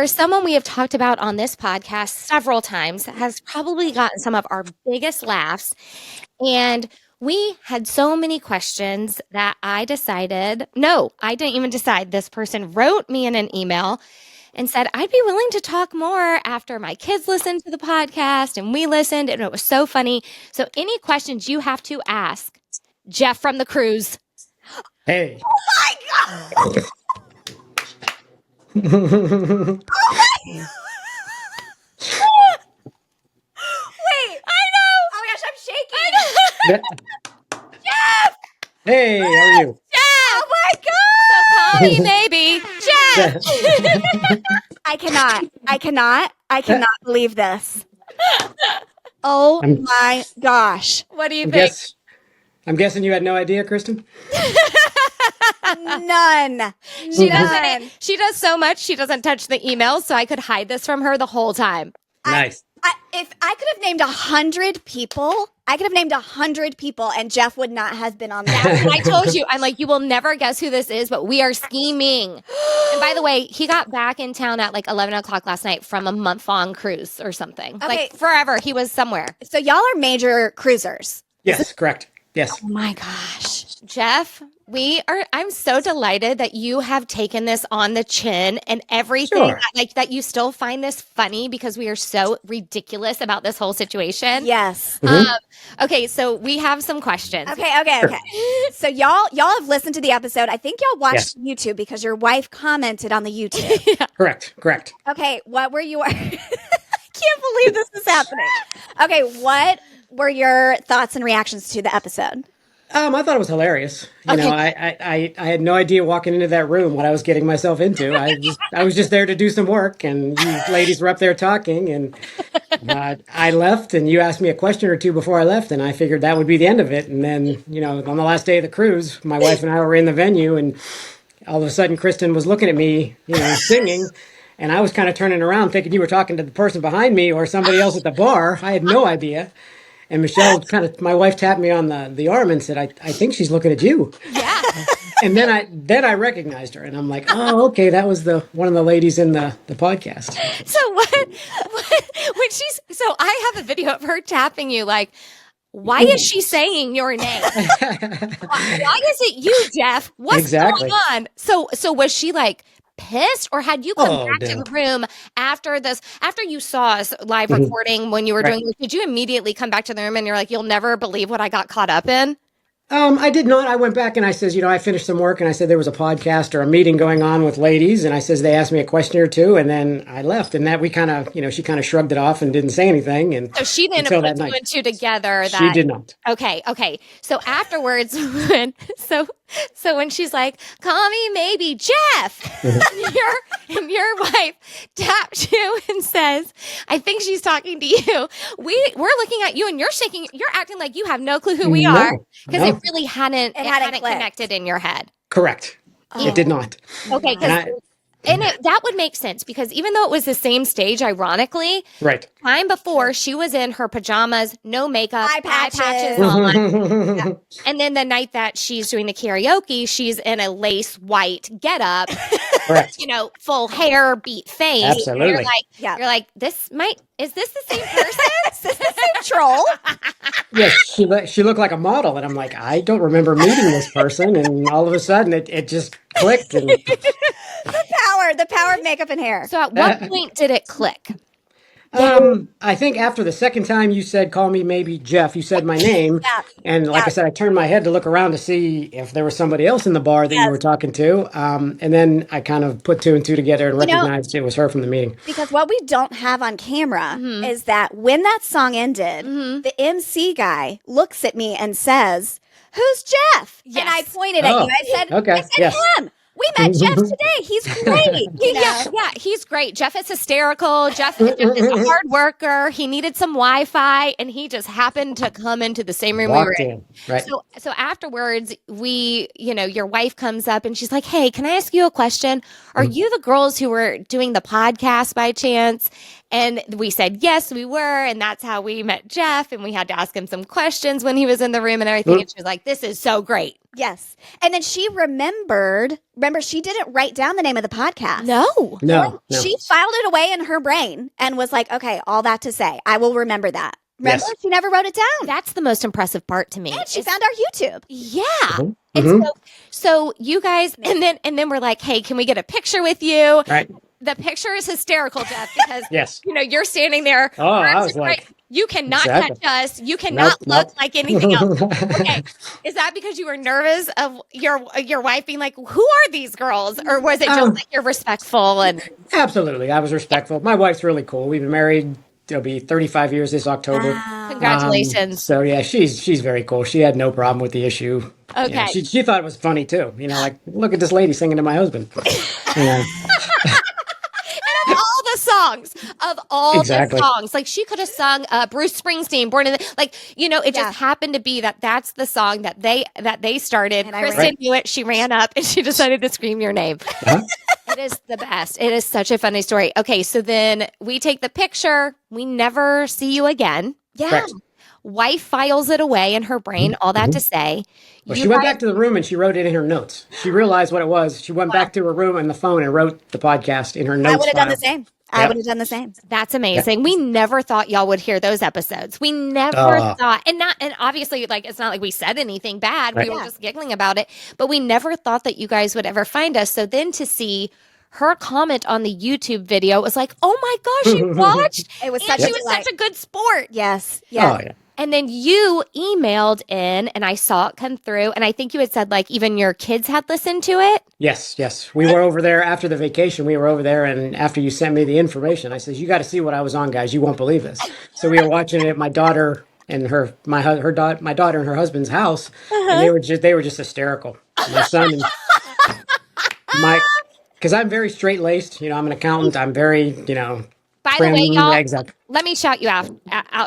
For someone we have talked about on this podcast several times, has probably gotten some of our biggest laughs. And we had so many questions that I decided, no, I didn't even decide. This person wrote me in an email and said, I'd be willing to talk more after my kids listened to the podcast and we listened, and it was so funny. So, any questions you have to ask Jeff from the cruise. Hey. Oh my God. Wait, I know. Oh my gosh, I'm shaking. Jeff! Hey, how are you? Jeff! Oh my God. So call me maybe. Jeff! I cannot believe this. Oh my gosh. What do you think? I'm guessing you had no idea, Kristen? None. She does so much, she doesn't touch the emails, so I could hide this from her the whole time. Nice. If I could have named 100 people, and Jeff would not have been on that. I told you, I'm like, you will never guess who this is, but we are scheming. And by the way, he got back in town at like 11 o'clock last night from a month-long cruise or something. Okay. Like forever, he was somewhere. So y'all are major cruisers. Yes, correct. Yes. Oh my gosh. Jeff, I'm so delighted that you have taken this on the chin and everything. Sure. That you still find this funny because we are so ridiculous about this whole situation. Yes. Okay, so we have some questions. Okay. So y'all have listened to the episode. I think y'all watched YouTube because your wife commented on the YouTube. Correct. Okay, what were you? I can't believe this is happening. Okay, what were your thoughts and reactions to the episode? I thought it was hilarious. You know, I had no idea walking into that room what I was getting myself into. I was just there to do some work, and you ladies were up there talking, and I left, and you asked me a question or two before I left, and I figured that would be the end of it. And then, you know, on the last day of the cruise, my wife and I were in the venue, and all of a sudden, Kristen was looking at me, you know, singing. And I was kind of turning around thinking you were talking to the person behind me or somebody else at the bar. I had no idea. And Michelle my wife tapped me on the arm and said, I think she's looking at you. Yeah. And then I recognized her, and I'm like, oh, okay, that was one of the ladies in the podcast. So so I have a video of her tapping you like, why is she saying your name? Why is it you, Jeff? What's going on? So was she like pissed, or had you come back to the room after you saw us live recording when you were doing this? Did you immediately come back to the room and you're like, you'll never believe what I got caught up in? I did not. I went back and I says, you know, I finished some work, and I said there was a podcast or a meeting going on with ladies, and I says they asked me a question or two, and then I left, and that we kind of, you know, she kind of shrugged it off and didn't say anything. And so she didn't put two and two together. She did not. Okay. So afterwards, when she's like, "Call me maybe Jeff," and your wife taps you and says, "I think she's talking to you." We're looking at you, and you're shaking. You're acting like you have no clue who we are because it really hadn't connected in your head. Correct. It did not. Okay. And that would make sense because even though it was the same stage, ironically, time before she was in her pajamas, no makeup, eye patches on. And then the night that she's doing the karaoke, she's in a lace white getup, you know, full hair, beat face. Absolutely. You're like, is this the same person? Is this the same troll? Yes, she looked like a model, and I'm like, I don't remember meeting this person, and all of a sudden it just clicked. And the power of makeup and hair. So at what point did it click? I think after the second time you said, call me maybe Jeff, you said my name. And like I said, I turned my head to look around to see if there was somebody else in the bar that you were talking to. And then I kind of put two and two together and recognized it was her from the meeting. Because what we don't have on camera is that when that song ended, the MC guy looks at me and says, "Who's Jeff?" Yes. And I pointed at you. I said him. We met Jeff today. He's great. Yeah, he's great. Jeff is hysterical. Jeff is a hard worker. He needed some Wi-Fi, and he just happened to come into the same room we were in. Right. So afterwards, your wife comes up and she's like, "Hey, can I ask you a question? Are you the girls who were doing the podcast by chance?" And we said, yes, we were. And that's how we met Jeff. And we had to ask him some questions when he was in the room and everything. And she was like, this is so great. Yes. And then she remember, she didn't write down the name of the podcast. No. She filed it away in her brain and was like, okay, all that to say, I will remember that. Remember? Yes. She never wrote it down. That's the most impressive part to me. And she found our YouTube. Yeah. Mm-hmm. And so you guys, and then we're like, hey, can we get a picture with you? Right. The picture is hysterical, Jeff, because Yes. you're standing there. Oh, I was like, you cannot exactly. touch us. You cannot Nope. look like anything else. Okay. Is that because you were nervous of your wife being like, who are these girls? Or was it just like you're respectful and Absolutely. I was respectful. My wife's really cool. We've been married. It'll be 35 years this October. Wow. congratulations? So yeah, she's very cool. She had no problem with the issue. Okay. She thought it was funny too. Like, look at this lady singing to my husband. Of all Exactly. the songs, like she could have sung Bruce Springsteen, Born in the, like, it just happened to be that's the song that they started. And I Kristen knew it. She ran up and she decided to scream your name. Uh-huh. It is the best. It is such a funny story. Okay, so then we take the picture. We never see you again. Yeah. Correct. Wife files it away in her brain. All that to say, Well, she went back to the room and she wrote it in her notes. She realized what it was. She went back to her room and the phone and wrote the podcast in her notes. I would have done the file. same. I Yep. would have done the same. That's amazing. We never thought y'all would hear those episodes. We never thought, and obviously, like, it's not like we said anything bad. Right. We were just giggling about it, but we never thought that you guys would ever find us. So then to see her comment on the YouTube video was like, oh my gosh, you watched. It was and such she a was delight. such a good sport. Yes. Oh, Yes. yeah. And then you emailed in and I saw it come through. And I think you had said like even your kids had listened to it. Yes. We were over there after the vacation. We were over there, and after you sent me the information, I said, "You got to see what I was on, guys. You won't believe this." So we were watching it at my daughter and my daughter and her husband's house, and they were just hysterical. My son and because I'm very straight laced. I'm an accountant. I'm very By the way, y'all, exactly. let me shout you out,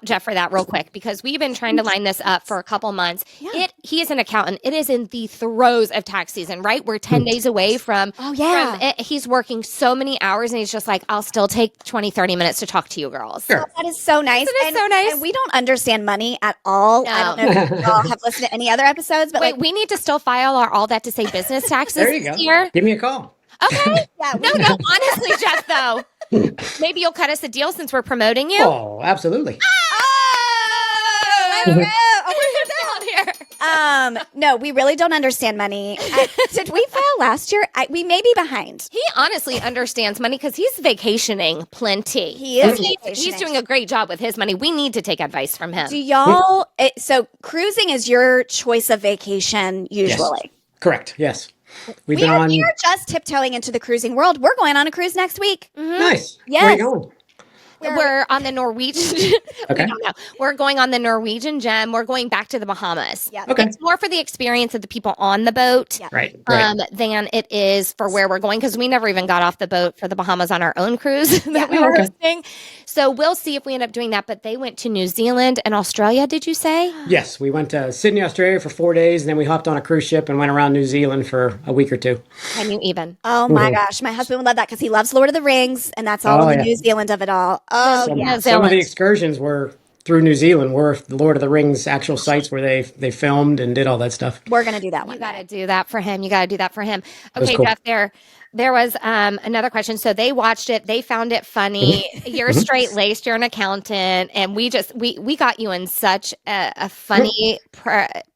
Jeff, for that real quick, because we've been trying to line this up for a couple months. Yeah. He is an accountant. It is in the throes of tax season, right? We're 10 days away from. Oh, yeah. from it. He's working so many hours, and he's just like, I'll still take 20, 30 minutes to talk to you girls. Sure. That is so nice. Isn't it so nice? And we don't understand money at all. No. I don't know if y'all have listened to any other episodes, but Wait, we need to still file our All That to Say business taxes There you go. this year. Give me a call. Okay. yeah, No, honestly, Jeff, though. Maybe you'll cut us a deal since we're promoting you. Oh, absolutely. Oh, let's go. Out here. No, we really don't understand money. Did we file last year? We may be behind. He honestly understands money because he's vacationing plenty. He is He's vacationing. doing a great job with his money. We need to take advice from him. Do y'all? So cruising is your choice of vacation usually. Correct. Yes. We've We been are, on. we are just tiptoeing into the cruising world. We're going on a cruise next week. Nice. Yes. Where are you going? We're on the Norwegian. Okay. We don't know. We're going on the Norwegian Gem. We're going back to the Bahamas. Yeah. Okay. It's more for the experience of the people on the boat. Yeah. Right. Than it is for where we're going because we never even got off the boat for the Bahamas on our own cruise that we were Okay. hosting. So we'll see if we end up doing that. But they went to New Zealand and Australia, did you say? Yes, we went to Sydney, Australia for 4 days, and then we hopped on a cruise ship and went around New Zealand for a week or two. Can you even? Oh my gosh, my husband would love that because he loves Lord of the Rings, and that's all Oh, of the yeah. New Zealand of it all. Oh Some, yeah. some of the Zealand. excursions were through New Zealand, were the Lord of the Rings actual sites where they filmed and did all that stuff. We're gonna do that You one. got to do that for him. You got to do that for him. was Okay, cool. Jeff, there was another question. So they watched it. They found it funny. You're straight laced. You're an accountant. And we got you in such a funny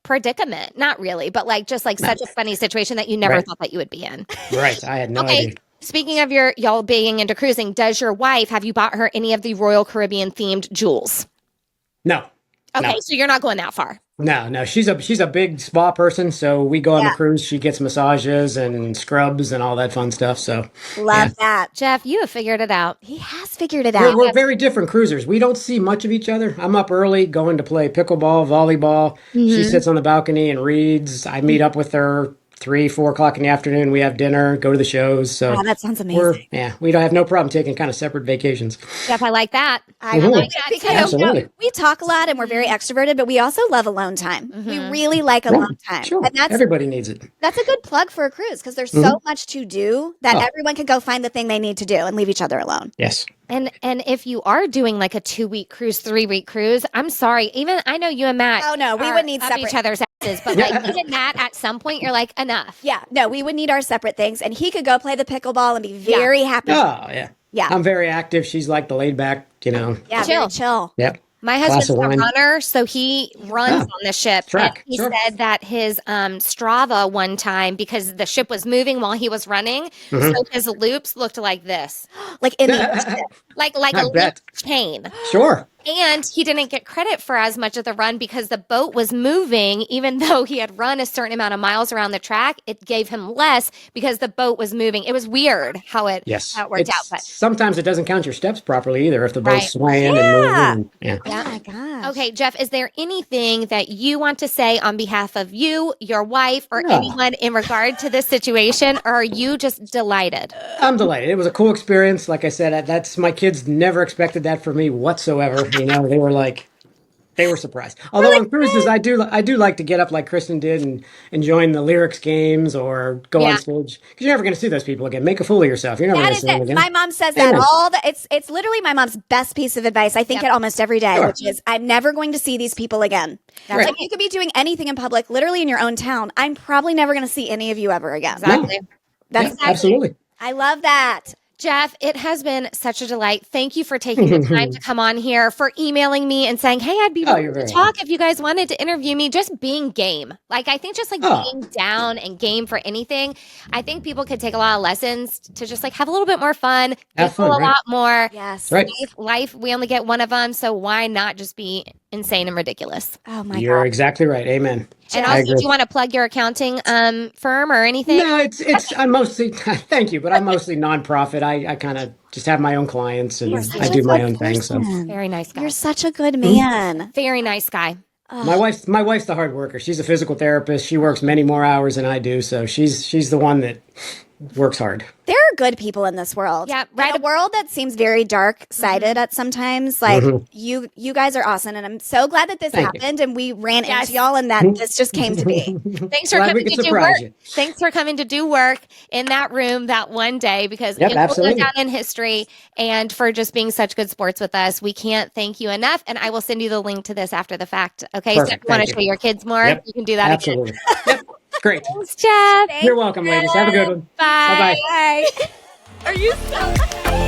predicament. Not really, but just such a funny situation that you never Right. thought that you would be in. Right. I had no Okay. idea. Speaking of y'all being into cruising, have you bought her any of the Royal Caribbean themed jewels? No. Okay, No. so you're not going that far. No. She's a big spa person, so we go on Yeah. the cruise. She gets massages and scrubs and all that fun stuff. So Love that. Jeff, you have figured it out. He has figured it we're, out. we're very different cruisers. We don't see much of each other. I'm up early going to play pickleball, volleyball. She sits on the balcony and reads. I meet up with her 3, 4 o'clock in the afternoon, we have dinner, go to the shows. So Wow, that sounds amazing. we don't have no problem taking kind of separate vacations. Jeff, I like that. I Mhm. like it that because too. Absolutely. we talk a lot and we're very extroverted, but we also love alone time. We really like Yeah, alone time. sure. And Everybody needs it. that's a good plug for a cruise because there's so much to do that everyone can go find the thing they need to do and leave each other alone. Yes. And if you are doing like a 2-week cruise, 3-week cruise, I'm sorry. Even I know you and Matt. Oh, no, we are would need up separate. each other's asses, but like even that, at some point, you're like enough. Yeah, no, we would need our separate things, and he could go play the pickleball and be very happy. Oh, yeah. Yeah. I'm very active. She's like the laid back, Yeah, Chill. very chill. Yep. My Glass husband's of a wine. runner, so he runs on the ship. Track, And he sure. said that his Strava one time, because the ship was moving while he was running, Mm-hmm. so his loops looked like this, Like in the ocean. like I a loop bet. chain. Sure. And he didn't get credit for as much of the run because the boat was moving, even though he had run a certain amount of miles around the track. It gave him less because the boat was moving. It was weird how it Yes. worked out. But Sometimes it doesn't count your steps properly either if the boat's Right. swaying Yeah. and moving. Yeah. Oh my gosh. okay, Jeff, is there anything that you want to say on behalf of you, your wife, or No. anyone in regard to this situation? Or are you just delighted? I'm delighted. It was a cool experience. Like I said, that's my kids never expected that from me whatsoever. They were surprised. Although on cruises, I do like to get up like Kristen did and join the lyrics games or go Yeah. on stage because you're never going to see those people again. Make a fool of yourself. You're never That going to is see them it. again. My mom says that Amen. all the it's literally my mom's best piece of advice. I think Yep. it almost every day, Sure. which is I'm never going to see these people again. That's Like you could be doing anything in public, literally in your own town. I'm probably never going to see any of you ever again. Exactly. That's Yeah, absolutely. I love that. Jeff, it has been such a delight. Thank you for taking the time to come on here, for emailing me and saying, hey, I'd be willing you're to very talk if you guys wanted to interview me. Just being game. Like, I think just like Oh. being down and game for anything. I think people could take a lot of lessons to just like have a little bit more fun, Have feel fun, a right. lot more. Yes. Right. Life, we only get one of them. So why not just be insane and ridiculous? Oh my You're god. exactly right. Amen. And I also, do agree. you want to plug your accounting firm or anything? No, I'm mostly thank you, but I'm mostly nonprofit. I kind of just have my own clients and Such I a do my good own thing. So person. Very nice guy. You're such a good man. Very nice guy. my wife's the hard worker. She's a physical therapist. She works many more hours than I do. So she's the one that works hard. There are good people in this world. Yeah, right. In a world that seems very dark sided at sometimes. Like you guys are awesome, and I'm so glad that this Thank you. happened and we ran Yes. into y'all and that this just came to be. Thanks for Glad we coming could to do surprise work. you. Thanks for coming to do work in that room that one day because Yep, it will go absolutely. down in history, and for just being such good sports with us. We can't thank you enough. And I will send you the link to this after the fact. Okay. So if Perfect, you want to thank show you. your kids more, Yep, you can do that again. absolutely. Yep, great. Thanks, Jeff. Thank You're welcome, ladies. Have a good one. Bye. Bye-bye. Bye. Are you so